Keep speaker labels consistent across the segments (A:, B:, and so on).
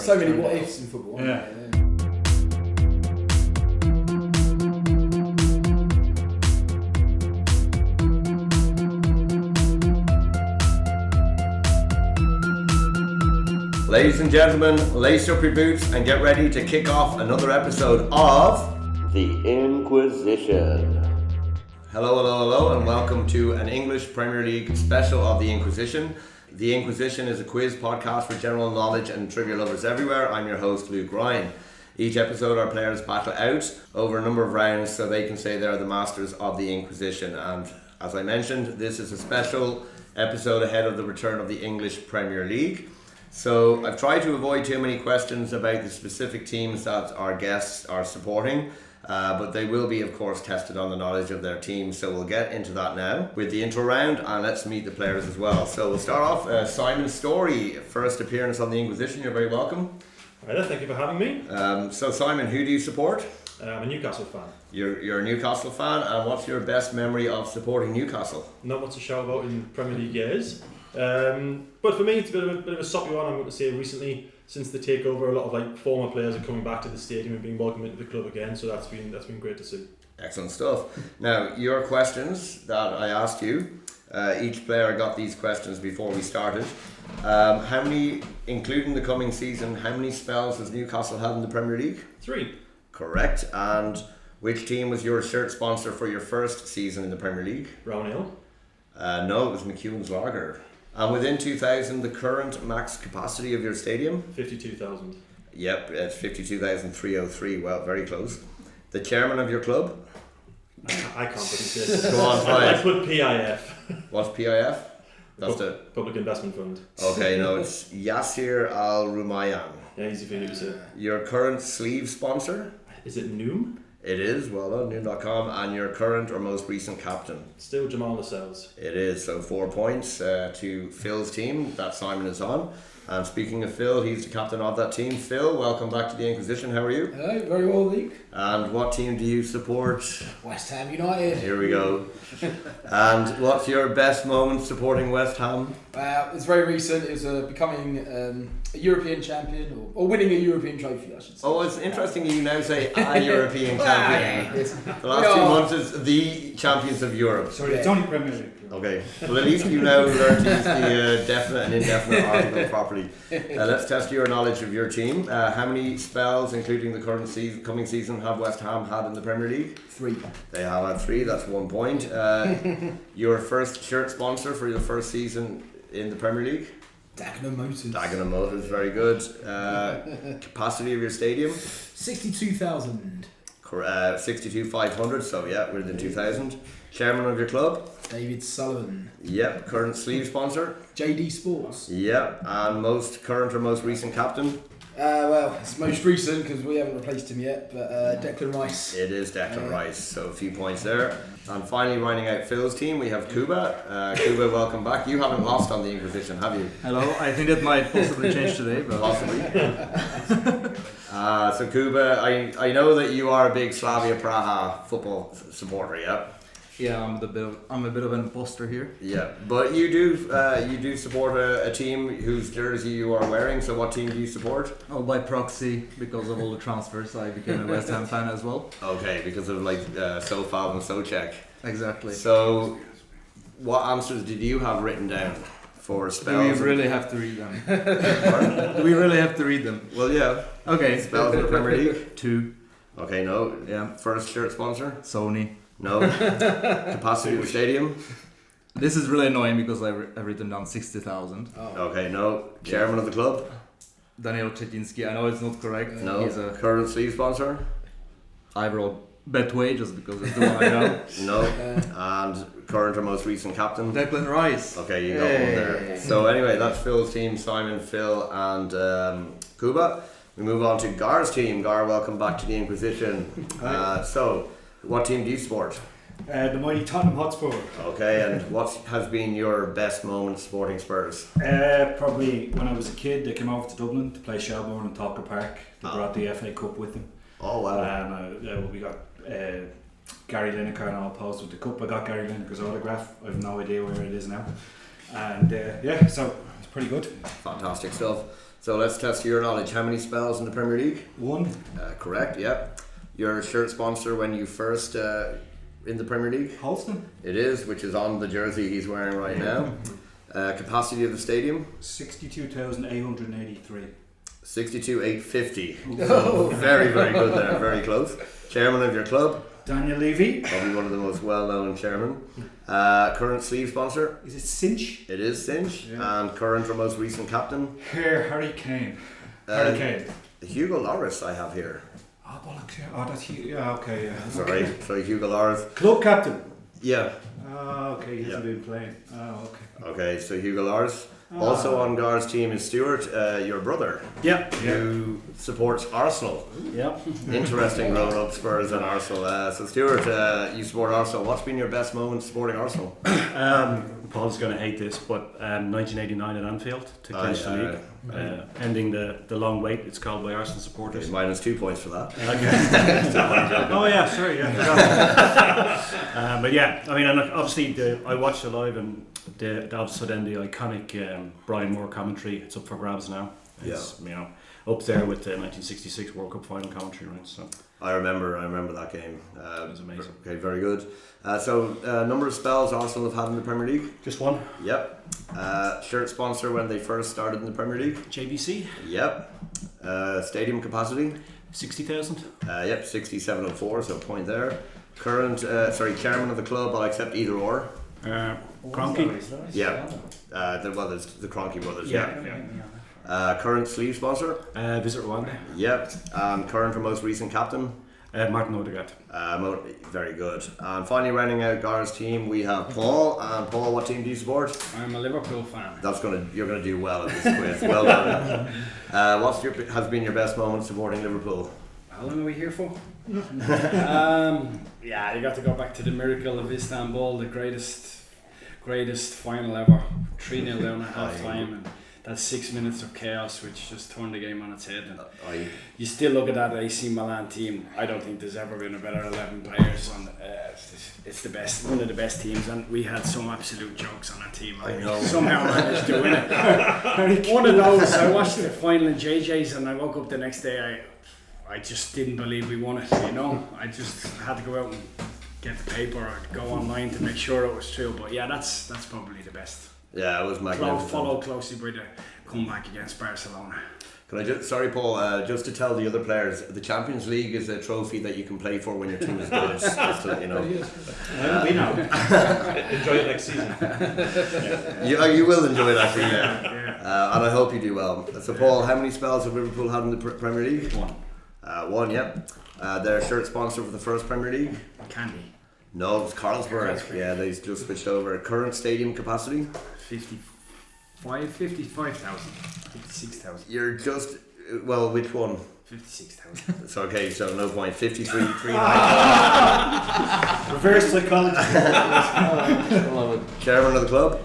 A: so many what ifs in football.
B: Yeah.
C: Ladies and gentlemen, lace up your boots and get ready to kick off another episode of The Inquizition. Hello, and welcome to an English Premier League special of The Inquizition. The Inquizition is a quiz podcast for general knowledge and trivia lovers everywhere. I'm your host, Luke Ryan. Each episode, our players battle out over a number of rounds so they can say they're the masters of the Inquizition. And as I mentioned, this is a special episode ahead of the return of the English Premier League. So I've tried to avoid too many questions about the specific teams that our guests are supporting, but they will be, of course, tested on the knowledge of their team. So we'll get into that now with the intro round, and let's meet the players as well. So we'll start off, Simon Storey, first appearance on the Inquizition. You're very welcome.
B: Right, thank you for having me.
C: So Simon, who do you support?
B: I'm a Newcastle fan.
C: You're a Newcastle fan, and what's your best memory of supporting Newcastle?
B: Not much to shout about in Premier League years. But for me, it's a bit of a soppy one. I'm going to say recently, since the takeover, a lot of former players are coming back to the stadium and being welcomed into the club again. So that's been great to see.
C: Excellent stuff. Now, your questions that I asked you, each player got these questions before we started. How many, including the coming season, how many spells has Newcastle had in the Premier League?
B: 3.
C: Correct. And which team was your shirt sponsor for your first season in the Premier League?
B: Brown Ale?
C: No, it was McEwen's Lager. And within 2000, the current max capacity of your stadium?
B: 52,000.
C: Yep, it's 52,303. Well, very close. The chairman of your club?
B: I can't put this.
C: Go on, try it.
B: I put PIF.
C: What's PIF? That's the
B: Public Investment Fund.
C: Okay, no, it's Yasser Al Rumayyan.
B: Yeah, easy for you to say.
C: Your current sleeve sponsor?
B: Is it Noom?
C: It is, well done, noom.com. And your current or most recent captain?
B: Still Jamal Lascelles.
C: It is, so 4 points to Phil's team that Simon is on. And speaking of Phil, he's the captain of that team. Phil, welcome back to the Inquizition. How are you?
A: Hello, very well, Luke.
C: And what team do you support?
A: West Ham United.
C: Here we go. And what's your best moment supporting West Ham?
A: It's very recent. It was becoming a European champion, or winning a European trophy, I should say.
C: Oh, it's interesting you now say a European champion. The last 2 months is the champions of Europe.
D: Sorry, it's only Premier League.
C: Okay, well at least you now learn to use the definite and indefinite article properly. Let's test your knowledge of your team. How many spells, including the current coming season, have West Ham had in the Premier League?
A: 3.
C: They have had 3, that's 1 point. Your first shirt sponsor for your first season in the Premier League?
A: Dagenham Motors.
C: Dagenham Motors, very good. Capacity of your stadium?
A: 62,000.
C: 62,500, so yeah, within 2,000. Chairman of your club?
A: David Sullivan.
C: Yep. Current sleeve sponsor?
A: JD Sports.
C: Yep. And most current or most recent captain?
A: Well, it's most recent because we haven't replaced him yet, but Declan Rice.
C: It is Declan Rice, so a few points there. And finally, rounding out Phil's team, we have Kuba. Kuba, welcome back. You haven't lost on the Inquizition, have you?
D: Hello, I think that might possibly change today, but
C: Possibly. So Kuba, I know that you are a big Slavia Praha football supporter, yeah?
D: yeah, I'm a bit of an imposter here.
C: Yeah, but you do support a team whose jersey you are wearing. So what team do you support?
D: Oh, by proxy, because of all the transfers, I became a West Ham fan as well.
C: Okay, because of Sofal and Socek.
D: Exactly.
C: So, what answers did you have written down for
D: Do
C: spells?
D: we really have to read them? Do we really have to read them?
C: Well, yeah.
D: Okay.
C: Spells in the Premier League.
D: 2.
C: Okay, no.
D: Yeah.
C: First shirt sponsor.
D: Sony.
C: No. Capacity of the stadium.
D: This is really annoying because I've written down 60,000.
A: Oh.
C: Okay, no. Chairman of the club.
D: Daniel Czetinski. I know it's not correct.
C: No.
D: He's a.
C: Current sleeve sponsor.
D: I wrote Betway just because it's the one I know.
C: No. And current or most recent captain.
D: Declan Rice.
C: Okay, you got one there. So anyway, that's Phil's team, Simon, Phil and Kuba. We move on to Gar's team. Gar, welcome back to the Inquizition. So, what team do you support?
E: The mighty Tottenham Hotspur.
C: Okay, and what has been your best moment supporting Spurs?
E: Probably when I was a kid, they came over to Dublin to play Shelbourne and Talker Park. They brought the FA Cup with them.
C: Oh wow.
E: And we got Gary Lineker and all posed with the cup. I got Gary Lineker's autograph. I have no idea where it is now. And so it's pretty good.
C: Fantastic stuff. So let's test your knowledge. How many spells in the Premier League?
E: 1.
C: Correct, yep. Your shirt sponsor when you first in the Premier League?
E: Holston.
C: It is, which is on the jersey he's wearing right now. Capacity of the stadium?
E: 62,883.
C: 62,850. So very, very good there, very close. Chairman of your club?
E: Daniel Levy.
C: Probably one of the most well-known chairmen. Current sleeve sponsor?
E: Is it Cinch?
C: It is Cinch.
E: Yeah.
C: And current or most recent captain?
E: Here, Harry Kane. Harry Kane.
C: Hugo Lloris I have here.
E: Oh, bollocks, yeah. Oh, that's Hugo. Yeah, okay, yeah.
C: Sorry, Hugo Lloris.
E: Club captain.
C: Yeah.
E: Oh, okay, he hasn't been playing. Oh, okay.
C: Okay, so Hugo Lloris. Also on Gar's team is Stuart, your brother,
D: Yeah.
C: who supports Arsenal.
D: Yep.
C: Interesting growing up Spurs and Arsenal. So Stuart, you support Arsenal. What's been your best moment supporting Arsenal?
F: Paul's going to hate this, but 1989 at Anfield to clinch the league, ending the long wait. It's called by Arsenal supporters.
C: Okay, minus 2 points for that.
F: Oh yeah, sorry, yeah. But yeah, I mean, and obviously I watched it live, and also then the iconic Brian Moore commentary. It's up for grabs now. It's up there with the 1966 World Cup final commentary, right? So
C: I remember that game.
F: it was amazing.
C: Okay, very good. So number of spells Arsenal have had in the Premier League?
F: Just one.
C: Yep. Shirt sponsor when they first started in the Premier League?
F: JVC.
C: Yep. Stadium capacity?
F: 60,000.
C: Yep, 6704, so a point there. Current, chairman of the club, I'll accept either or.
F: Cronky.
C: Yeah. There's the Cronky brothers,
F: Yeah.
C: current sleeve sponsor?
F: Visit Rwanda.
C: Yep. Current or most recent captain?
F: Martin Odegaard.
C: Very good. And finally, rounding out Gar's team, we have Paul. And Paul, what team do you support?
G: I'm a Liverpool fan.
C: You're gonna do well at this quiz. Well done. Has been your best moment supporting Liverpool?
G: How long are we here for? Yeah, you got to go back to the miracle of Istanbul, the greatest final ever. 3-0 down at half time, and that's 6 minutes of chaos which just turned the game on its head. And you still look at that AC Milan team. I don't think there's ever been a better 11 players on. It's the best, one of the best teams, and we had some absolute jokes on that team.
C: I know.
G: Somehow managed to win it. One of those. I watched the final in JJ's, and I woke up the next day. I just didn't believe we won it. You know, I just had to go out and get the paper or go online to make sure it was true. But yeah, that's probably the best.
C: Yeah, it was magnificent.
G: Followed closely by the comeback against Barcelona.
C: Can I sorry Paul, just to tell the other players, the Champions League is a trophy that you can play for when your team is good, just to let you know.
E: We know.
B: Enjoy it next season.
C: You will enjoy it actually, and I hope you do well. So Paul, how many spells have Liverpool had in the Premier League? One, yep. Their shirt sponsor for the first Premier League?
G: Candy.
C: No, it's Carlsberg. Yeah, they just switched over. Current stadium capacity?
G: 55,000. 56,000.
C: You're just, well, which one?
G: 56,000.
C: It's okay, so no point. 53, 3
E: Reverse psychology.
C: Chairman of the club?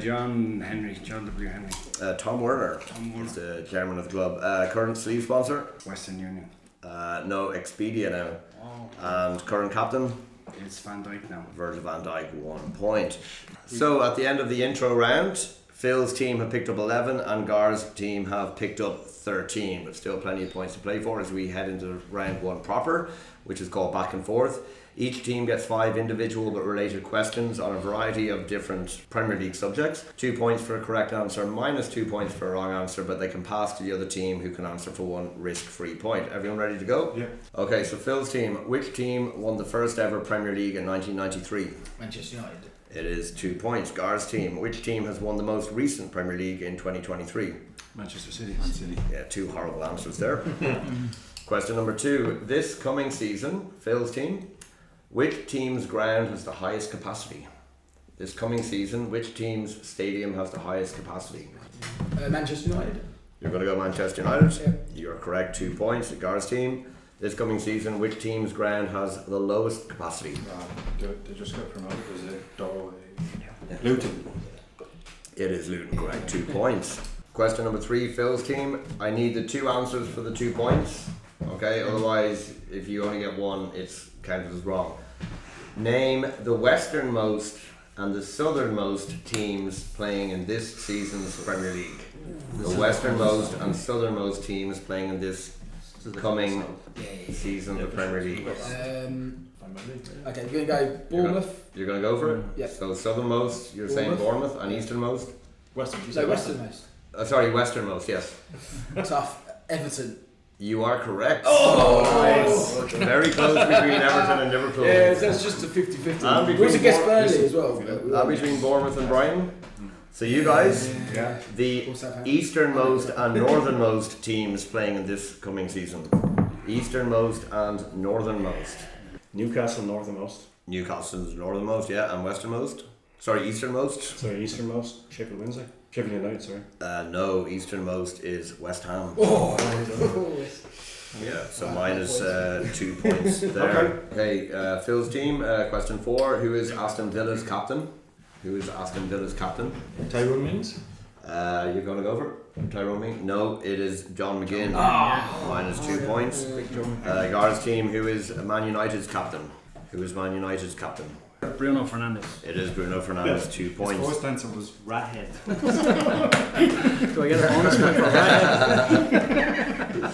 G: John W. Henry.
C: Tom Werner. Is the chairman of the club. Current sleeve sponsor?
G: Western Union.
C: No, Expedia now. And current captain?
G: It's Van Dijk now.
C: Virgil van Dijk, 1 point. So at the end of the intro round, Phil's team have picked up 11 and Gar's team have picked up 13, but still plenty of points to play for as we head into round 1 proper, which is called back and forth. Each team gets 5 individual but related questions on a variety of different Premier League subjects. 2 points for a correct answer, minus 2 points for a wrong answer, but they can pass to the other team who can answer for 1 risk-free point. Everyone ready to go?
E: Yeah.
C: Okay, so Phil's team, which team won the first ever Premier League in 1993?
A: Manchester United.
C: It is 2 points. Gar's team, which team has won the most recent Premier League in 2023?
F: Manchester City.
E: Man City.
C: Yeah, 2 horrible answers there. Question number 2. This coming season, Phil's team, which team's ground has the highest capacity? This coming season, which team's stadium has the highest capacity?
A: Manchester United.
C: You're going to go Manchester United?
A: Yeah.
C: You're correct, 2 points. Gar's team, this coming season, which team's ground has the lowest capacity?
E: They just got promoted. Was it Luton?
C: It is Luton, correct, 2 points. Question number 3, Phil's team. I need the 2 answers for the 2 points. Okay, otherwise, if you only get 1, it's counted as wrong. Name the westernmost and the southernmost teams playing in this season's Premier League. the westernmost and southernmost teams playing in this coming season of the Premier League.
A: Okay, we're going to go Bournemouth.
C: You're going to go for it?
A: Yeah.
C: So southernmost, you're saying Bournemouth, and easternmost?
B: Western.
A: No, westernmost.
C: Sorry, westernmost, yes.
A: Tough. Everton.
C: You are correct.
A: Oh, nice.
C: Very close between Everton and Liverpool.
A: Yeah, that's just a 50-50. We also guessed Burnley as well.
C: Between Bournemouth and Brighton. So you guys, the easternmost and northernmost teams playing in this coming season. Easternmost and northernmost.
F: Newcastle northernmost.
C: Newcastle's northernmost, yeah, and westernmost. Sorry, easternmost.
F: Sorry, easternmost. Sheffield Wednesday. Sheffield United, sorry.
C: No, easternmost is West Ham.
A: Oh.
C: Yeah, so minus 2 points there. Okay, Phil's team, question 4. Who is Aston Villa's captain?
B: Tyrone Mings.
C: You're going to go for it? Tyrone Mings? No, it is John McGinn. Minus 2 points. Gareth's team, who is Man United's captain?
F: Bruno Fernandes.
C: It is Bruno Fernandes, 2 points.
E: His first answer was Rathead.
F: Do I get a bonus point for Rathead?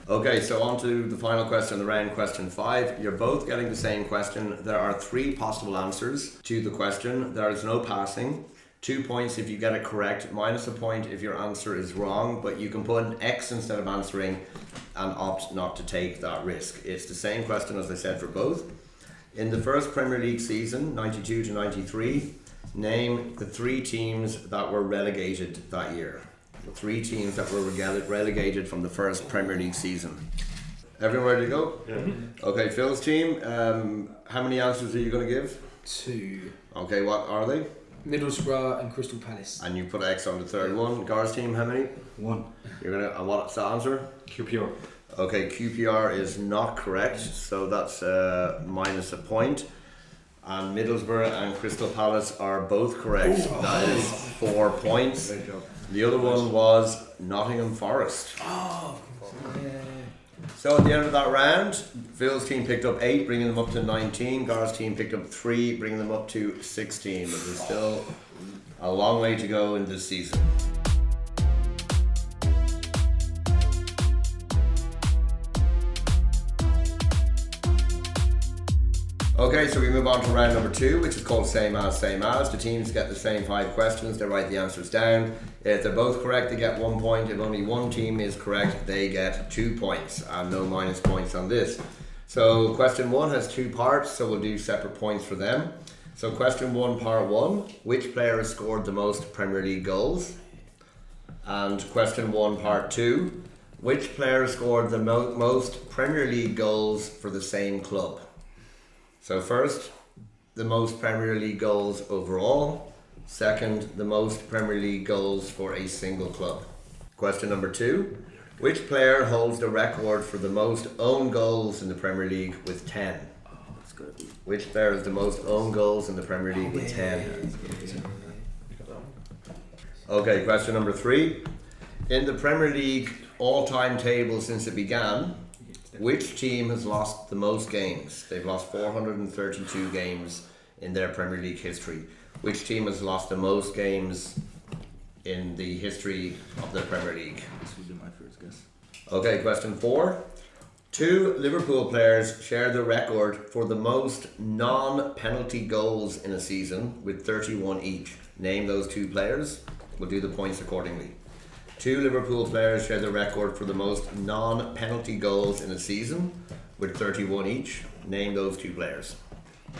C: Okay, so on to the final question of the round, question 5. You're both getting the same question. There are 3 possible answers to the question. There is no passing. 2 points if you get it correct, minus a point if your answer is wrong, but you can put an X instead of answering and opt not to take that risk. It's the same question as I said for both. In the first Premier League season, 92 to 93, name the 3 teams that were relegated that year. The 3 teams that were relegated from the first Premier League season. Everyone ready to go?
B: Yeah.
C: Okay, Phil's team, how many answers are you going to give?
A: 2.
C: Okay, what are they?
A: Middlesbrough and Crystal Palace.
C: And you put X on the third one. Gareth's team, how many?
E: 1.
C: You're gonna. And what's the answer?
E: QPR.
C: Okay, QPR is not correct, so that's minus a point. And Middlesbrough and Crystal Palace are both correct. That is 4 points.
D: Great job.
C: The other one was Nottingham Forest.
A: Yeah.
C: So at the end of that round, Phil's team picked up 8, bringing them up to 19. Gareth's team picked up 3, bringing them up to 16. But there's still a long way to go in this season. Okay, so we move on to round number 2, which is called same as. The teams get the same 5 questions. They write the answers down. If they're both correct, they get 1 point. If only one team is correct, they get 2 points, and no minus points on this. So question 1 has 2 parts, so we'll do separate points for them. So question 1, part 1, which player has scored the most Premier League goals? And question 1, part 2, which player has scored the most Premier League goals for the same club? So first, the most Premier League goals overall. Second, the most Premier League goals for a single club. Question number 2, which player holds the record for the most own goals in the Premier League with 10? Which player has the most own goals in the Premier League with 10? Okay, question number 3. In the Premier League all-time table since it began, which team has lost the most games? They've lost 432 games in their Premier League history. Which team has lost the most games in the history of the Premier League?
D: This would be my first guess.
C: Okay, question 4. 2 Liverpool players share the record for the most non-penalty goals in a season with 31 each. Name those 2 players. We'll do the points accordingly. 2 Liverpool players share the record for the most non-penalty goals in a season with 31 each. Name those 2 players.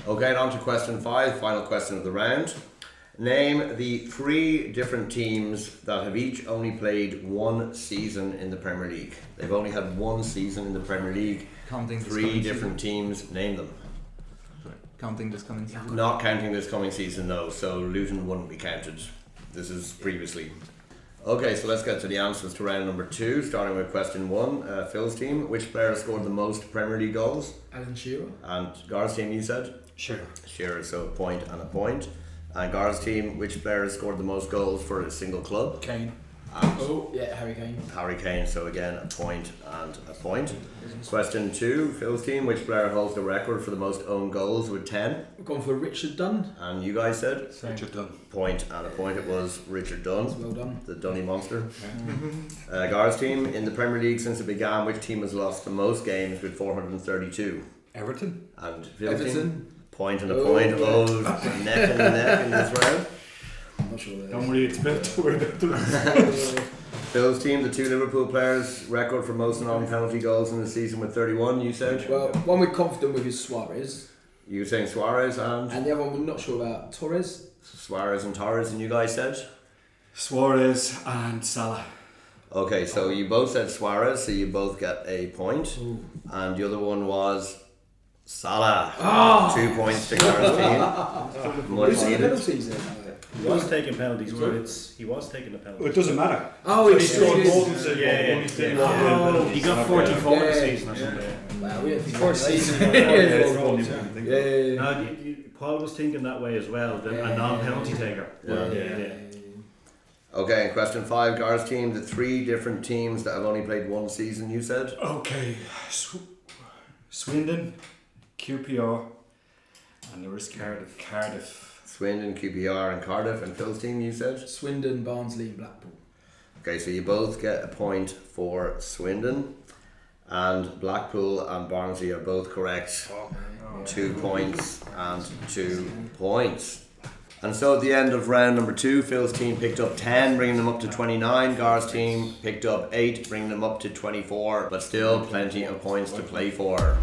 C: Okay, on to question 5, final question of the round. Name the 3 different teams that have each only played 1 season in the Premier League. They've only had 1 season in the Premier League.
D: Counting
C: 3 different teams, name them.
D: Counting this coming season?
C: Not counting this coming season, no. So Luton wouldn't be counted. This is previously. Okay, so let's get to the answers to round number 2, starting with question 1. Phil's team, which player scored the most Premier League goals?
A: Alan Shearer.
C: And Gareth's team, you said? Shearer, so a point and a point. And Gareth's team, which player has scored the most goals for a single club?
A: Kane. Harry Kane.
C: Harry Kane, so again a point and a point. Question 2, Phil's team, which player holds the record for the most own goals with 10?
A: We're going for Richard Dunn.
C: And you guys said?
E: Richard Dunn.
C: Point and a point, it was Richard Dunn.
A: Well done.
C: The Dunny monster. Gareth's team, in the Premier League since it began, which team has lost the most games with 432?
E: Everton.
C: And Phil's team?
A: Everton.
C: Point and a point. Neck and neck in this round.
A: I'm not sure.
E: Don't worry, it's about to worry about them.
C: Phil's team, the 2 Liverpool players, record for most non-penalty goals in the season with 31, you said?
A: Well, one we're confident with is Suarez.
C: You were saying Suarez and
A: the other one we're not sure about, Torres.
C: Suarez and Torres, and you guys said?
E: Suarez and Salah.
C: Okay, so you both said Suarez, so you both get a point.
A: Ooh.
C: And the other one was Salah. 2 points to Gareth's team. Much
A: Who's the
C: needed.
A: penalties then?
F: He was taking penalties, but he was taking the penalties.
E: It doesn't matter.
A: Oh,
B: He scored more than City.
F: Yeah. He got 44
A: Yeah.
F: this season or something.
A: Wow, we don't think
G: First season.
F: No, Paul was thinking that way as well, a non-penalty taker.
C: Yeah. Okay, and question 5, Gareth's team, the 3 different teams that have only played one season, you said?
E: Okay. Swindon, QPR, and there is Cardiff.
C: Swindon, QPR and Cardiff, and Phil's team, you said?
A: Swindon, Barnsley and Blackpool.
C: Okay, so you both get a point for Swindon, and Blackpool and Barnsley are both correct. 2 points and 2 points. And so at the end of round number 2, Phil's team picked up 10, bringing them up to 29. Gareth's team picked up 8, bringing them up to 24, but still plenty of points to play for.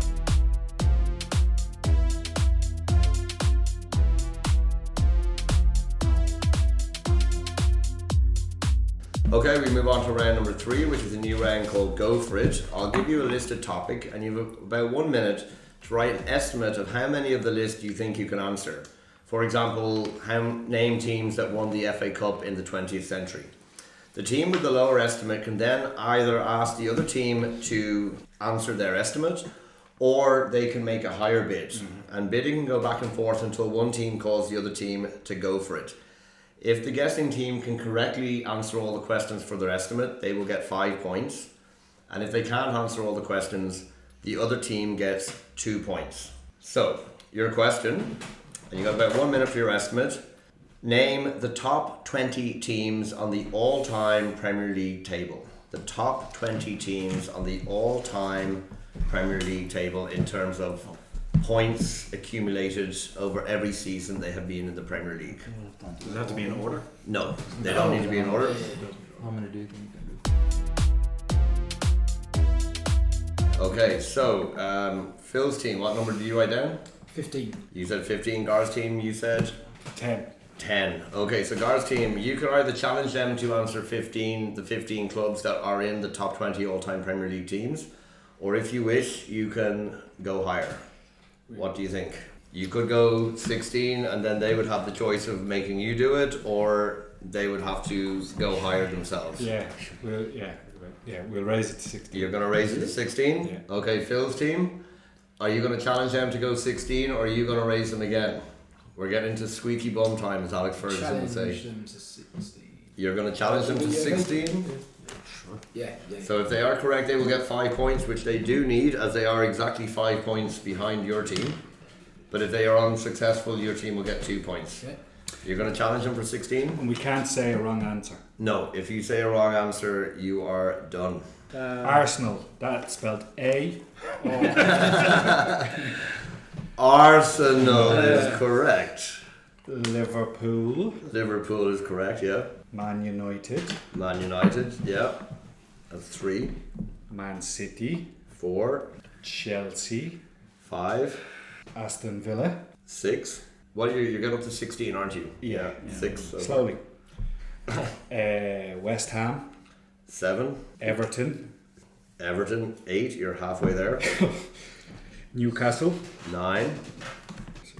C: Okay, we move on to round number 3, which is a new round called Go For It. I'll give you a listed topic, and you have about 1 minute to write an estimate of how many of the list you think you can answer. For example, name teams that won the FA Cup in the 20th century. The team with the lower estimate can then either ask the other team to answer their estimate, or they can make a higher bid. And bidding can go back and forth until one team calls the other team to go for it. If the guessing team can correctly answer all the questions for their estimate, they will get 5 points. And if they can't answer all the questions, the other team gets 2 points. So, your question, and you got about 1 minute for your estimate. Name the top 20 teams on the all-time Premier League table. The top 20 teams on the all-time Premier League table in terms of points accumulated over every season they have been in the Premier League.
F: Does it have to be in order?
C: No, they don't need to be in order.
D: How many do you think?
C: Okay, so Phil's team, what number did you write down?
A: 15.
C: You said 15. Gareth's team, you said
E: 10.
C: 10. Okay, so Gareth's team, you can either challenge them to answer the 15 clubs that are in the top 20 all-time Premier League teams, or if you wish, you can go higher. What do you think? You could go 16 and then they would have the choice of making you do it, or they would have to go higher themselves.
E: We'll raise it to 16.
C: You're going to raise it to 16?
E: Yeah.
C: Okay, Phil's team, are you going to challenge them to go 16, or are you going to raise them again? We're getting into squeaky bum time, as Alex Ferguson would say.
A: Challenge them to 16.
C: You're going to challenge them to 16?
A: Yeah.
C: So if they are correct, they will get 5 points, which they do need, as they are exactly 5 points behind your team. But if they are unsuccessful, your team will get 2 points.
A: Okay.
C: You're going to challenge them for 16?
E: And we can't say a wrong answer.
C: No, if you say a wrong answer, you are done.
E: Arsenal, that's spelled A.
C: Arsenal is correct.
E: Liverpool,
C: Liverpool is correct, yeah.
E: Man United,
C: Man United, yeah. That's 3.
E: Man City,
C: 4.
E: Chelsea,
C: 5.
E: Aston Villa.
C: 6. Well, you're getting up to 16, aren't you?
E: Yeah.
C: 6. So
E: Slowly. West Ham,
C: 7.
E: Everton,
C: 8. You're halfway there.
E: Newcastle,
C: 9.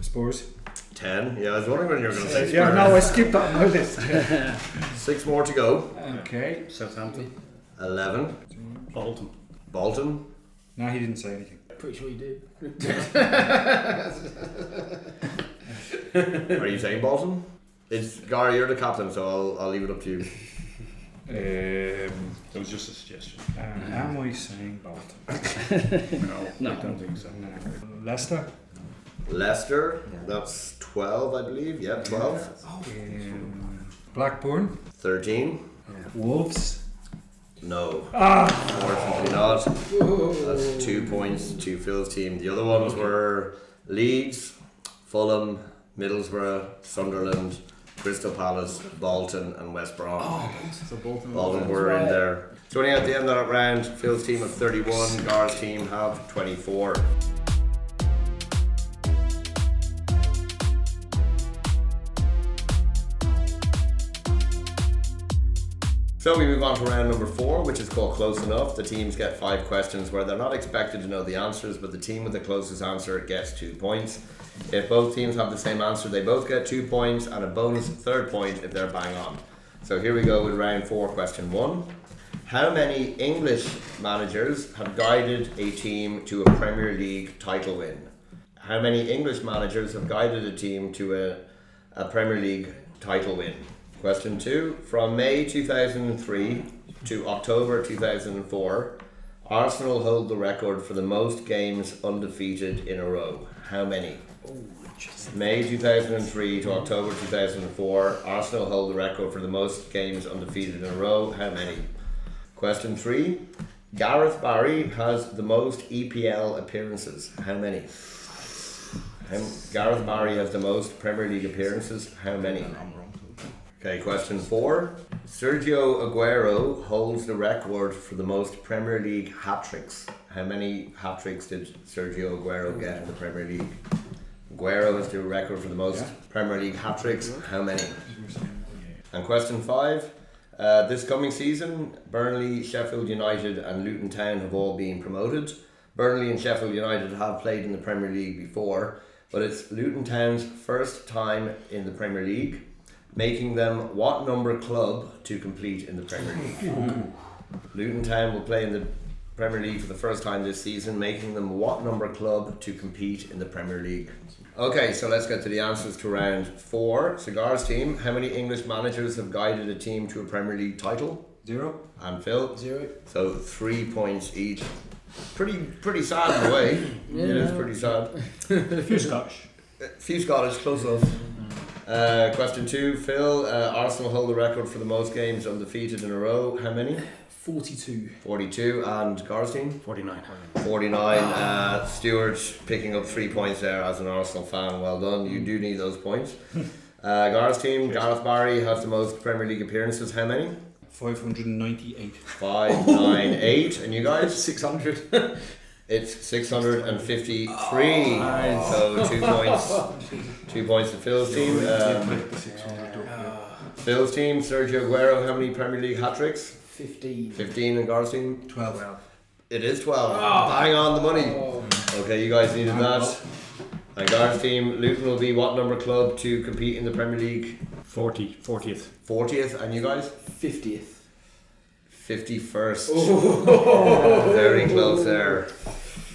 E: Spurs.
C: 10. Yeah, I was wondering when you were going to say
E: Yeah,
C: Spurs.
E: no, I skipped that on my list.
C: 6 more to go.
E: Okay.
F: Southampton.
C: 11.
F: Bolton.
C: Bolton.
E: No, he didn't say anything.
A: Pretty sure you did.
C: Are you saying Bolton? It's Gary, you're the captain, so I'll leave it up to you.
E: That was just a suggestion. Am I saying Bolton? No, I don't think so. Leicester?
C: Leicester, that's 12, I believe. Yeah, 12.
E: Blackburn?
C: 13.
E: Wolves?
C: No. Unfortunately not. That's 2 points to Phil's team. The other ones were Leeds, Fulham, Middlesbrough, Sunderland, Crystal Palace, Bolton and West Brom.
D: So Bolton
C: were in there. So at the end of that round, Phil's team have 31, Gar's team have 24. So we move on to round number 4, which is called Close Enough. The teams get 5 questions where they're not expected to know the answers, but the team with the closest answer gets 2 points. If both teams have the same answer, they both get 2 points and a bonus third point if they're bang on. So here we go with round 4, question 1. How many English managers have guided a team to a Premier League title win? How many English managers have guided a team to a Premier League title win? Question 2. From May 2003 to October 2004, Arsenal hold the record for the most games undefeated in a row. How many? May 2003 to October 2004, Arsenal hold the record for the most games undefeated in a row. How many? Question 3. Gareth Barry has the most EPL appearances. How many? Gareth Barry has the most Premier League appearances. How many? Okay, question 4. Sergio Aguero holds the record for the most Premier League hat-tricks. How many hat-tricks did Sergio Aguero get in the Premier League? Aguero has the record for the most Premier League hat-tricks. How many? And question 5. This coming season, Burnley, Sheffield United and Luton Town have all been promoted. Burnley and Sheffield United have played in the Premier League before, but it's Luton Town's first time in the Premier League, making them what number club to compete in the Premier League? Luton Town will play in the Premier League for the first time this season, making them what number club to compete in the Premier League? Okay, so let's get to the answers to round 4. Cigar's team, how many English managers have guided a team to a Premier League title?
E: 0.
C: And Phil?
A: 0.
C: So 3 points each. Pretty sad in a way. It is pretty sad.
E: A few Scottish.
C: Few Scottish, close enough. Question 2, Phil. Arsenal hold the record for the most games undefeated in a row. How many?
A: 42.
C: 42. And Gar's team?
F: 49.
C: 49. Stuart picking up 3 points there as an Arsenal fan. Well done. You do need those points. Gar's team, Gareth Barry has the most Premier League appearances. How many?
E: 598.
C: 598. And you guys?
A: 600.
C: It's 653. So 2 points. 2 points to Phil's team. Phil's team, Sergio Aguero, how many Premier League hat-tricks?
A: 15.
C: 15 in Gar's team?
E: 12.
C: It is 12. Bang on the money. Okay, you guys needed that. And Gar's team, Luton will be what number club to compete in the Premier League?
F: 40th.
C: 40th. And you guys?
A: 50th.
C: 51st. Very close there.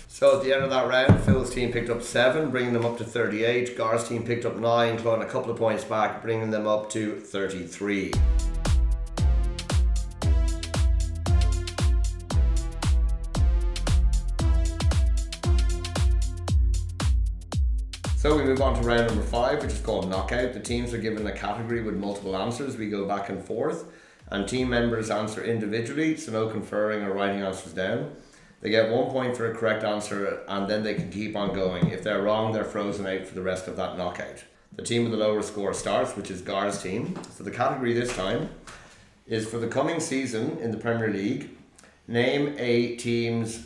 C: So at the end of that round, Phil's team picked up 7, bringing them up to 38. Gar's team picked up 9, clawing a couple of points back, bringing them up to 33. So we move on to round number 5, which is called Knockout. The teams are given a category with multiple answers. We go back and forth, and team members answer individually, so no conferring or writing answers down. They get 1 point for a correct answer, and then they can keep on going. If they're wrong, they're frozen out for the rest of that knockout. The team with the lower score starts, which is Gar's team. So the category this time is for the coming season in the Premier League. Name a team's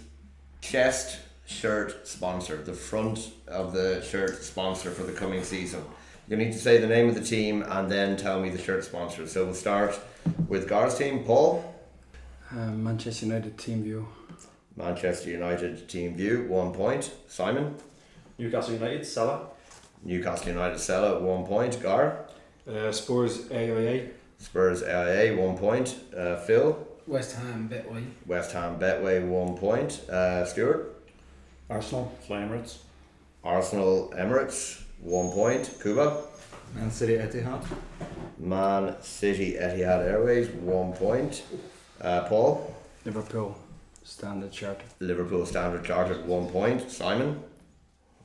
C: chest shirt sponsor, the front of the shirt sponsor for the coming season. You need to say the name of the team and then tell me the shirt sponsor. So we'll start with Gar's team. Paul?
G: Manchester United Team View.
C: Manchester United Team View, 1 point. Simon?
B: Newcastle United, Salah.
C: Newcastle United Salah, 1 point. Gar?
E: Spurs AIA.
C: Spurs AIA, 1 point. Phil?
A: West Ham Betway.
C: West Ham Betway, 1 point. Stuart?
F: Arsenal, Fly Emirates.
C: Arsenal Emirates, 1 point. Kuba?
D: Man City Etihad.
C: Man City Etihad Airways, 1 point. Paul?
G: Liverpool Standard Chartered.
C: Liverpool Standard Chartered, 1 point. Simon?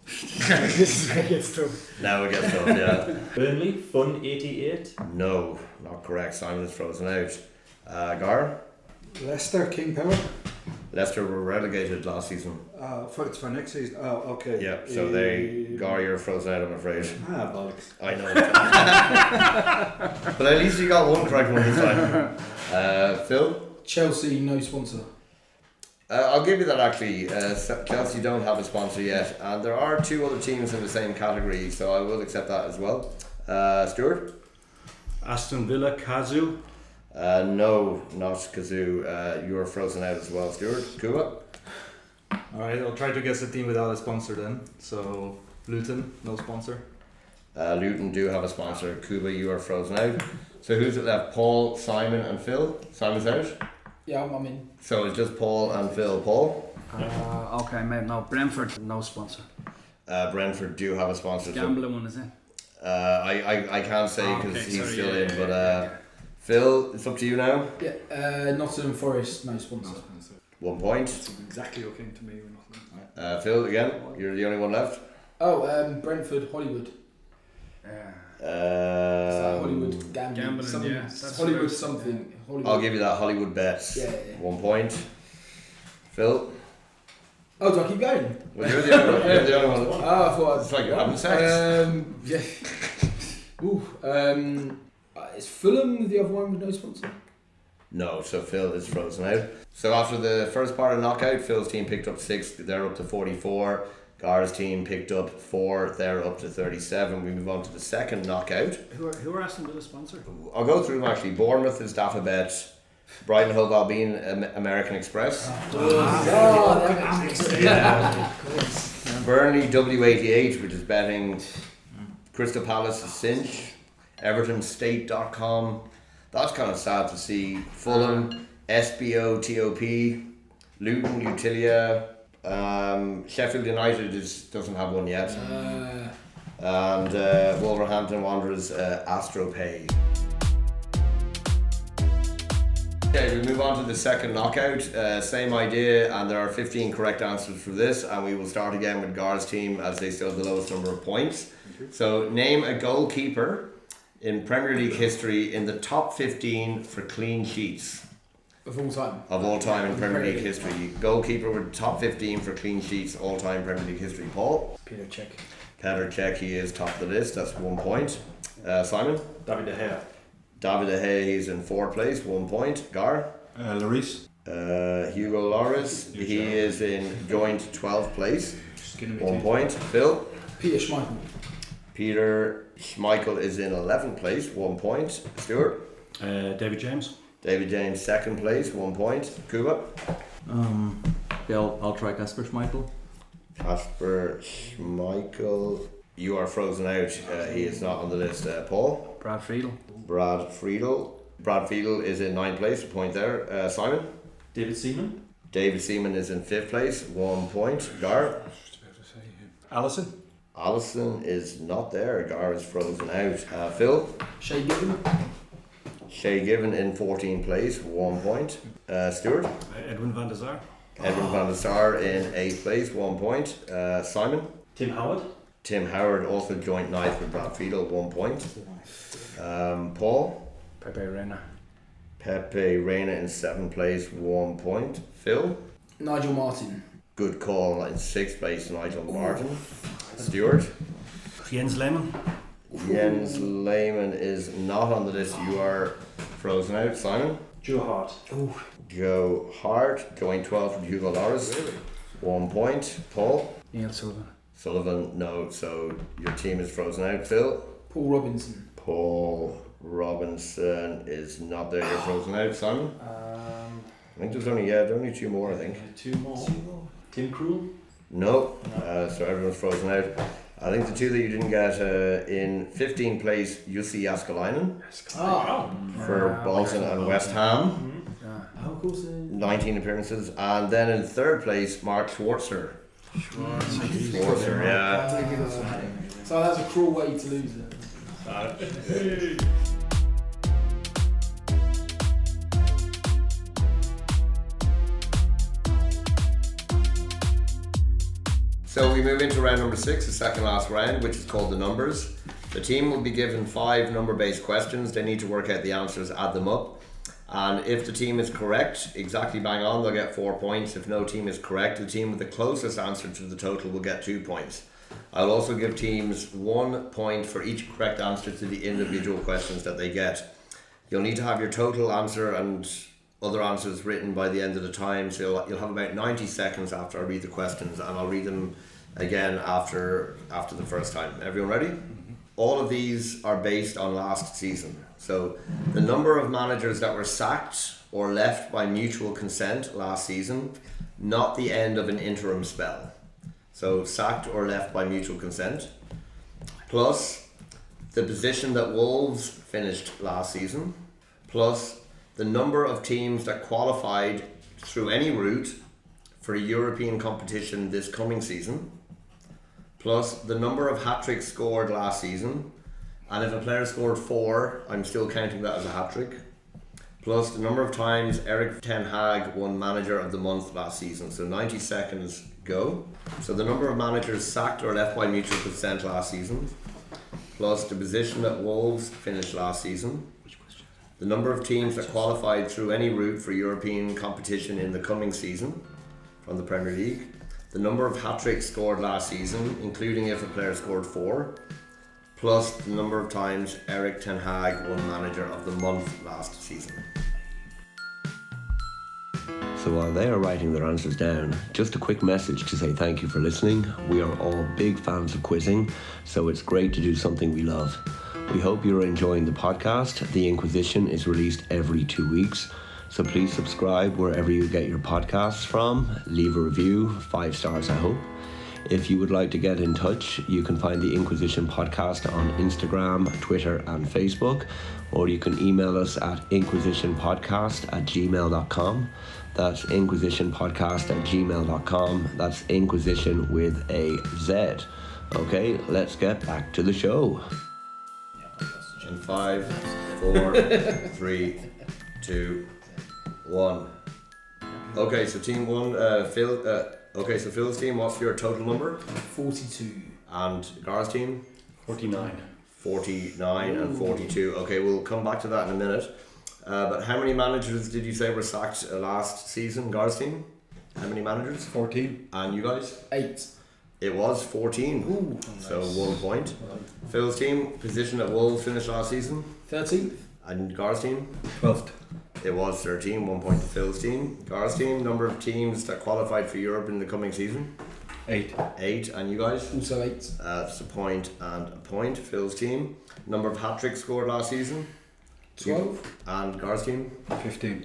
G: This is where it gets tough.
C: Now it gets tough, yeah.
B: Burnley Fun 88.
C: No, not correct. Simon is frozen out. Gar?
E: Leicester King Power.
C: Leicester were relegated last season.
E: It's for next season. Oh, okay.
C: Yeah, so Gar, you're frozen out, I'm afraid.
E: Bollocks.
C: I know. But at least you got one correct one this time. Phil?
A: Chelsea, no sponsor.
C: I'll give you that actually. Chelsea don't have a sponsor yet, and there are 2 other teams in the same category, so I will accept that as well. Stuart?
F: Aston Villa, Kazoo.
C: No, not Kazoo. You are frozen out as well, Stuart. Kuba?
D: Alright, I'll try to guess a team without a sponsor then. So, Luton, no sponsor.
C: Luton do have a sponsor. Kuba, you are frozen out. So who's it left? Paul, Simon and Phil? Simon's out?
A: Yeah, I'm in.
C: So it's just Paul and Phil. Paul?
G: Okay, mate. No, Brentford, no sponsor.
C: Brentford do have a sponsor.
G: Gambling one, is it?
C: I can't say because
G: Okay,
C: he's
G: sorry,
C: still
G: yeah,
C: in, but
G: yeah.
C: Phil, it's up to you now.
A: Yeah, Nottingham Forest, no sponsor.
C: 1 point.
E: Exactly what came to me when
C: Phil, again, you're the only one left.
A: Oh, Brentford, Hollywood. Hollywood gambling.
G: yeah.
A: That's Hollywood something. Hollywood.
C: I'll give you that. Hollywood Bets.
A: Yeah.
C: 1 point. Phil?
A: Oh, do I keep going?
C: Well, you're the only one. You're the only one.
A: Oh, I thought
C: It's like you're having sex.
A: Yeah. Ooh. Is Fulham the other one with no sponsor?
C: No, so Phil is frozen out. So after the first part of knockout, Phil's team picked up 6, they're up to 44. Gar's team picked up 4, they're up to 37. We move on to the second knockout.
F: Who are Aston Villa sponsor?
C: I'll go through them actually. Bournemouth is Dafa Bet. Brighton Hove Albion, American Express. Burnley W88, which is betting. Crystal Palace is Cinch. EvertonState.com. That's kind of sad to see. Fulham, SBO TOP, Luton Utilia, Sheffield United doesn't have one yet, and Wolverhampton Wanderers AstroPay. Okay, we move on to the second knockout. Same idea, and there are 15 correct answers for this, and we will start again with Gar's team as they still have the lowest number of points. So, name a goalkeeper in Premier League history in the top 15 for clean sheets.
A: Of all time?
C: Of all time in Premier League history. Goalkeeper with top 15 for clean sheets, all time Premier League history. Paul?
G: Peter Cech.
C: Petr Cech, he is top of the list, that's 1 point. Simon?
B: David De Gea.
C: David De Gea, he's in 4th place, 1 point. Gar?
E: Lloris.
C: Hugo Lloris, he is in joint 12th place, 1 point. Phil?
A: Peter Schmeichel.
C: Peter Schmeichel is in 11th place, 1 point. Stuart?
F: David James.
C: David James, 2nd place, 1 point. Kuba?
D: I'll try Kasper Schmeichel.
C: Kasper Schmeichel, you are frozen out. He is not on the list. Paul?
G: Brad Friedel.
C: Brad Friedel. Brad Friedel is in 9th place, a point there. Simon?
B: David Seaman.
C: David Seaman is in 5th place, 1 point. Gar?
E: Allison.
C: Allison is not there. Gar is frozen out. Phil?
A: Shay Given.
C: Shay Given in 14th place, 1 point. Stuart?
F: Edwin van der Sar.
C: Edwin van der Sar in 8th place, 1 point. Simon?
B: Tim Howard.
C: Tim Howard also joint 9th with Brad Friedel, 1 point. Paul?
G: Pepe Reina.
C: Pepe Reina in 7th place, 1 point. Phil?
A: Nigel Martin.
C: Good call in 6th place, Nigel Martin. Stuart?
F: Jens Lehmann.
C: Jens Lehmann is not on the list. You are frozen out. Simon?
B: Joe Hart.
C: Joe Hart, going 12th with Hugo Lloris. 1 point. Paul?
G: Neil Sullivan.
C: Sullivan, no. So your team is frozen out. Phil?
A: Paul Robinson.
C: Paul Robinson is not there. You're frozen out. Simon? I think there's only 2 more, I think.
B: 2 more. Tim Krul.
C: No. So everyone's frozen out. I think the 2 that you didn't get in 15th place, Jussi Jääskeläinen for Bolton and West Ham.
A: Of course.
C: 19 appearances. And then in 3rd place, Mark Schwarzer. Schwarzer, yeah.
A: So that's a cruel way to lose it.
C: So we move into round number 6, the second last round, which is called the numbers. The team will be given 5 number-based questions. They need to work out the answers, add them up. And if the team is correct, exactly bang on, they'll get 4 points. If no team is correct, the team with the closest answer to the total will get 2 points. I'll also give teams 1 point for each correct answer to the individual questions that they get. You'll need to have your total answer and other answers written by the end of the time, so you'll have about 90 seconds after I read the questions, and I'll read them again after the first time. Everyone ready? All of these are based on last season. So the number of managers that were sacked or left by mutual consent last season, not the end of an interim spell. So sacked or left by mutual consent, plus the position that Wolves finished last season, plus the number of teams that qualified through any route for a European competition this coming season, plus the number of hat-tricks scored last season, and if a player scored 4, I'm still counting that as a hat-trick, plus the number of times Erik ten Hag won Manager of the Month last season. So 90 seconds go. So the number of managers sacked or left by mutual consent last season, plus the position that Wolves finished last season, the number of teams that qualified through any route for European competition in the coming season from the Premier League, the number of hat-tricks scored last season, including if a player scored 4, plus the number of times Erik ten Hag won Manager of the Month last season. So while they are writing their answers down, just a quick message to say thank you for listening. We are all big fans of quizzing, so it's great to do something we love. We hope you're enjoying the podcast. The Inquizition is released every 2 weeks, so please subscribe wherever you get your podcasts from. Leave a review, 5 stars I hope. If you would like to get in touch, you can find the Inquizition podcast on Instagram, Twitter and Facebook, or you can email us at inquisitionpodcast@gmail.com. That's inquisitionpodcast@gmail.com. That's Inquisition with a Z. Okay, let's get back to the show. In 5, 4, 3, 2, 1. Okay, so team 1, Phil. Okay, so Phil's team, what's your total number?
A: 42.
C: And Gareth's team?
F: 49.
C: 49 and 42. Okay, we'll come back to that in a minute. But how many managers did you say were sacked last season, Gareth's team? How many managers?
E: 14.
C: And you guys?
A: 8.
C: It was 14.
A: Ooh,
C: so
A: nice.
C: 1 point. Phil's team, position that Wolves finished last season?
A: 13th.
C: And Gareth's team?
E: 12th.
C: It was 13, 1 point to Phil's team. Gareth's team, number of teams that qualified for Europe in the coming season?
E: 8.
C: 8, and you guys?
A: Also 8.
C: That's a point and a point. Phil's team, number of hat-tricks scored last season?
A: 12.
C: And Gareth's team?
E: 15.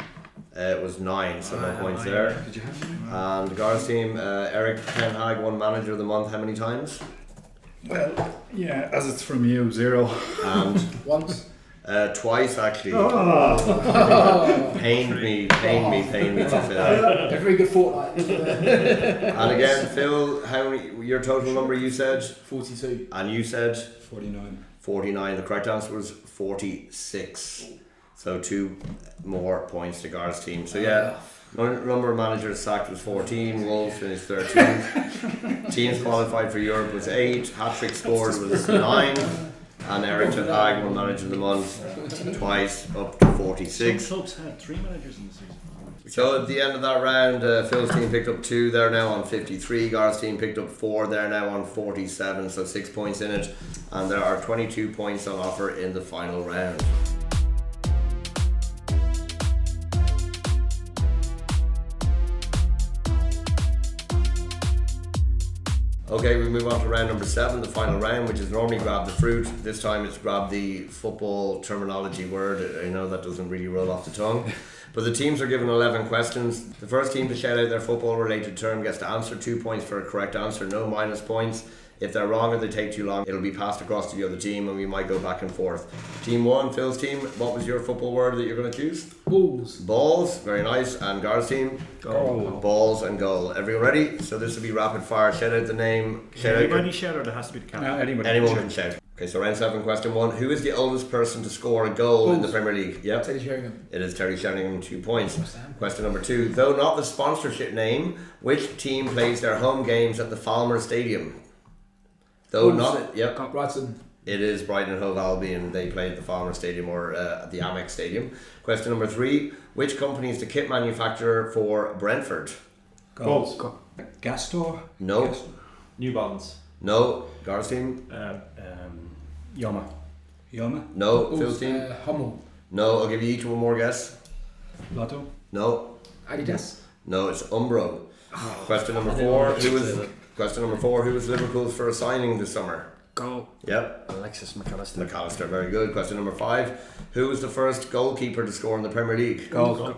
C: It was 9, so no points there.
E: Did you have any?
C: And Gareth's team, Erik ten Hag won Manager of the Month how many times?
E: Well, yeah, as it's from you, 0.
C: And
A: Once.
C: twice actually.
E: Oh.
C: Pained me to Phil.
A: A very good fortnight.
C: And again, Phil, how many? Your total number you said?
A: 42.
C: And you said?
E: 49.
C: 49. The correct answer was 46. So 2 more points to Gareth's team. So yeah, number of managers sacked was 14. Wolves finished 13. Teams qualified for Europe was 8. Hat-trick scored was 9. And Erik ten Hag won Manager of the Month twice, up to 46.
F: Some clubs had 3 managers in the season.
C: So at the end of that round, Phil's team picked up 2, they're now on 53. Gareth's team picked up 4, they're now on 47, so 6 points in it. And there are 22 points on offer in the final round. Okay, we move on to round number 7, the final round, which is normally grab the fruit. This time it's grab the football terminology word. I know that doesn't really roll off the tongue. But the teams are given 11 questions. The first team to shout out their football related term gets to answer. 2 points for a correct answer, no minus points. If they're wrong or they take too long, it'll be passed across to the other team and we might go back and forth. Team 1, Phil's team, what was your football word that you're going to choose?
A: Balls.
C: Balls, very nice. And Gareth's team?
E: Goal.
C: Balls and goal. Everyone ready? So this will be rapid fire. Shout out the name.
F: Anybody shout, or there has to be the captain?
E: Anybody.
C: Anyone can shout. Okay, so round 7, question 1. Who is the oldest person to score a goal in the Premier League? Yep.
A: Terry Sheringham.
C: It is Terry Sheringham, 2 points. Question number 2. Though not the sponsorship name, which team plays their home games at the Falmer Stadium? Though not... Yep.
A: Brighton.
C: It is Brighton and Hove Albion. They play at the Falmer Stadium or at the Amex Stadium. Question number 3. Which company is the kit manufacturer for Brentford?
B: Goals.
E: Gastor.
C: No.
B: New Balance.
C: No. Gareth's team?
F: Yoma.
C: No. Phil's team?
A: Hummel.
C: No. I'll give you each one more guess.
E: Lotto.
C: No.
A: Adidas.
C: No, it's Umbro. Question number 4. Who was Liverpool's first signing this summer?
F: Goal.
C: Yep.
F: Alexis McAllister.
C: McAllister, very good. Question number 5. Who was the first goalkeeper to score in the Premier League? Goal.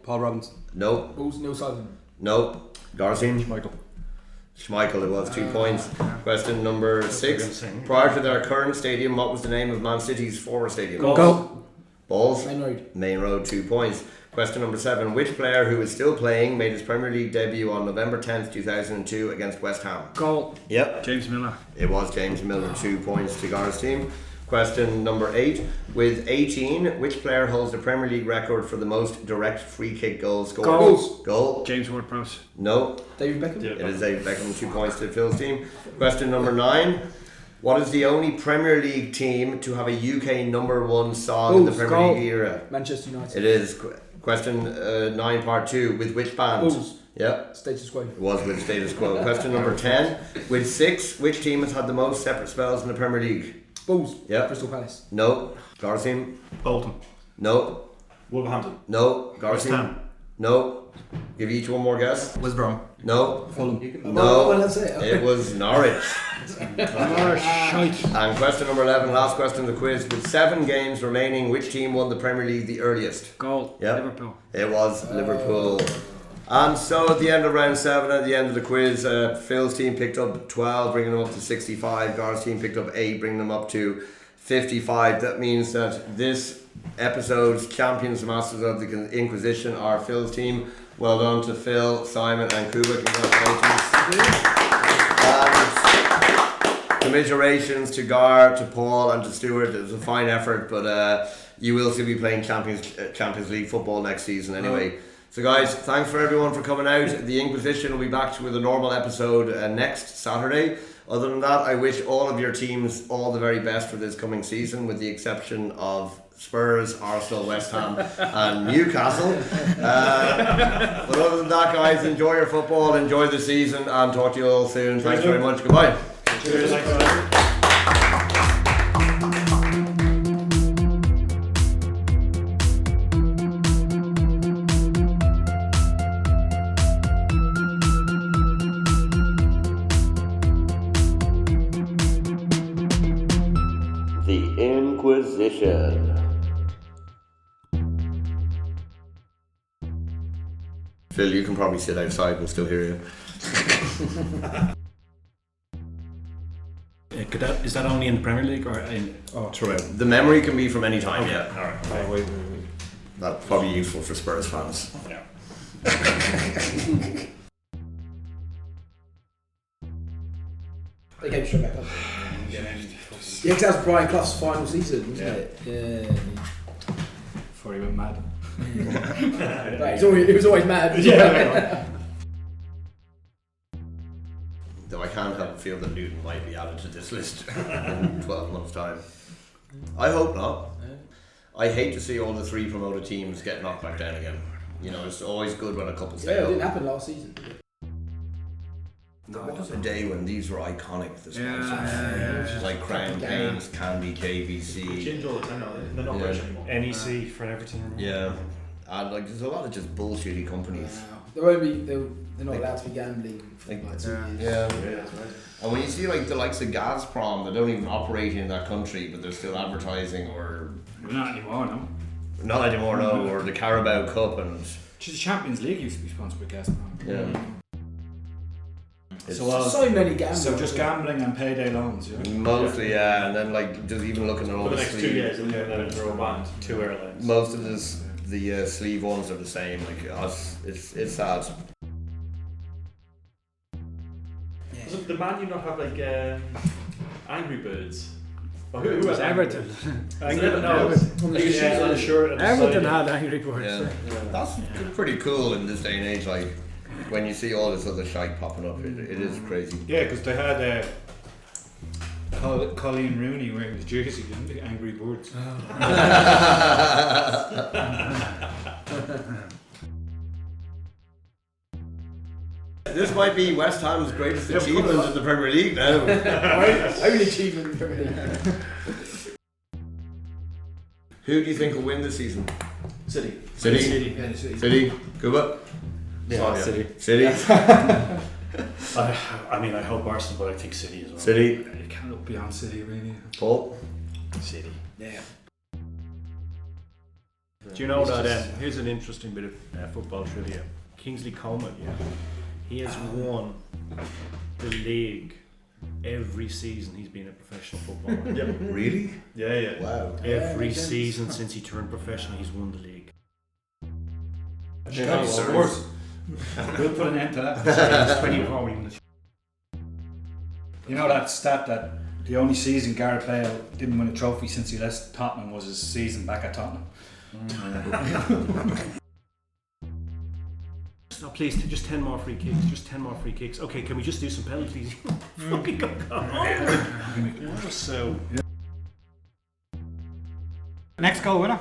D: Paul Robinson.
C: No.
A: Neil Sullivan.
C: No. Garcin?
F: Michael.
C: Schmeichel, it was 2 points. Question number 6. Prior to their current stadium, what was the name of Man City's former stadium?
F: Goal.
C: Balls?
A: Main Road.
C: 2 points. Question number 7. Which player who is still playing made his Premier League debut on November 10th, 2002 against West Ham?
F: Goal.
C: Yep.
F: James Miller.
C: It was James Miller, 2 points to Gareth's team. Question number 8. With 18, which player holds the Premier League record for the most direct free kick goals scored? Goal.
F: James Ward-Prowse.
C: No.
A: David Beckham.
C: It is David Beckham, 2 points to Phil's team. Question number 9. What is the only Premier League team to have a UK number 1 song in the Premier League era?
A: Manchester United.
C: It is. Question 9, part 2. With which band?
A: Bulls.
C: Yep.
A: Status Quo.
C: It was with Status Quo. Question number 10. With 6, which team has had the most separate spells in the Premier League?
A: Bulls.
C: Yep.
A: Crystal Palace.
C: No. Garcin?
F: Bolton.
C: No.
B: Wolverhampton.
C: No.
F: West
C: Garcin?
F: Ham.
C: No. Give you each one more guess.
D: West Brom.
C: No.
D: Fulham.
C: No.
A: Well, that's it.
C: It was Norwich.
F: Shite.
C: And question number 11, last question of the quiz. With 7 games remaining, which team won the Premier League the earliest?
F: Goal.
C: Yep.
F: Liverpool.
C: It was Liverpool. And so at the end of round 7, at the end of the quiz, Phil's team picked up 12, bringing them up to 65. Gareth's team picked up 8, bringing them up to 55. That means that this episode's champions, masters of the Inquisition, are Phil's team. Well done to Phil, Simon and Kuba. Congratulations. And commiserations to Gar, to Paul and to Stuart. It was a fine effort, but you will still be playing Champions League football next season anyway. So guys, thanks for everyone for coming out. The Inquisition will be back with a normal episode next Saturday. Other than that, I wish all of your teams all the very best for this coming season, with the exception of Spurs, Arsenal, West Ham and Newcastle. But other than that, guys, enjoy your football, enjoy the season, and talk to you all soon. Thanks very much. Goodbye.
B: Cheers.
C: The Inquisition. Phil, you can probably sit outside, we'll still hear you.
F: Is that only in the Premier League or throughout?
C: The memory can be from any time,
F: Okay.
C: yeah.
F: Alright.
B: Wait.
C: That's probably useful for Spurs fans.
F: Yeah.
A: They came straight back up. Yeah, because that was Brian Clough's final season, wasn't it? Yeah.
E: Before he went mad.
A: Right, he was always mad.
B: Yeah.
C: Though I can't help but feel that Newton might be added to this list in 12 months' time. I hope not. I hate to see all the 3 promoted teams get knocked back down again. You know, it's always good when a couple stay
A: Yeah, it
C: up.
A: didn't happen last season.
C: There was a day when these were iconic, the sponsors.
F: Yeah.
C: Like Crown Games, Candy,
B: They
C: KBC.
B: change all the time now. They're not
C: Yeah.
B: rich anymore.
F: NEC for Everton.
C: Yeah. And like there's a lot of just bullshitty companies.
A: They're not allowed to be gambling for like 2 years.
C: Yeah.
B: Yeah, that's right.
C: And when you see like the likes of Gazprom, they don't even operate in that country, but they're still advertising, or
E: Not anymore, no.
C: not anymore, no, or the Carabao Cup, and
E: Just the Champions League used to be sponsored by Gazprom.
C: yeah.
A: So many gamblers.
E: So just gambling and payday loans, yeah.
C: Mostly, yeah, and then like just even looking at all
B: For the
C: the
B: next 2
C: sleeve,
B: years, they'll get into a band.
F: 2 airlines.
C: most of the sleeve ones are the same. Like it's sad.
B: Doesn't the Man U not have like Angry Birds? Oh, who has
G: Everton.
F: Everton had angry birds.
C: Yeah. That's pretty cool in this day and age. Like when you see all this other shite popping up, it is crazy.
E: Yeah, because they had Colleen Rooney wearing the jersey, didn't they? Angry Birds.
C: This might be West Ham's greatest achievement in the Premier League now.
A: Only achievement in the Premier League.
C: Who do you think will win this season?
B: City.
C: City.
A: Yeah, City.
C: City. Kuba.
F: Yeah, City.
C: City.
F: I mean, I hope Arsenal, but I think City as well.
C: City.
E: You can't look beyond City, really.
C: Paul.
F: City.
A: Yeah.
F: Do you know that? Here's an interesting bit of football trivia. Kingsley Coman, he has won the league every season he's been a professional footballer.
B: Yeah.
C: Really?
B: Yeah.
C: Wow.
F: Every season since he turned professional, he's won the league.
E: Of course. We'll put an end to that. It's 24 wins. You know that stat that the only season Gareth Bale didn't win a trophy since he left Tottenham was his season back at Tottenham.
F: Oh, please, just 10 more free kicks. Just 10 more free kicks. Okay, can we just do some penalties? Fucking go on. So.
E: Next goal winner.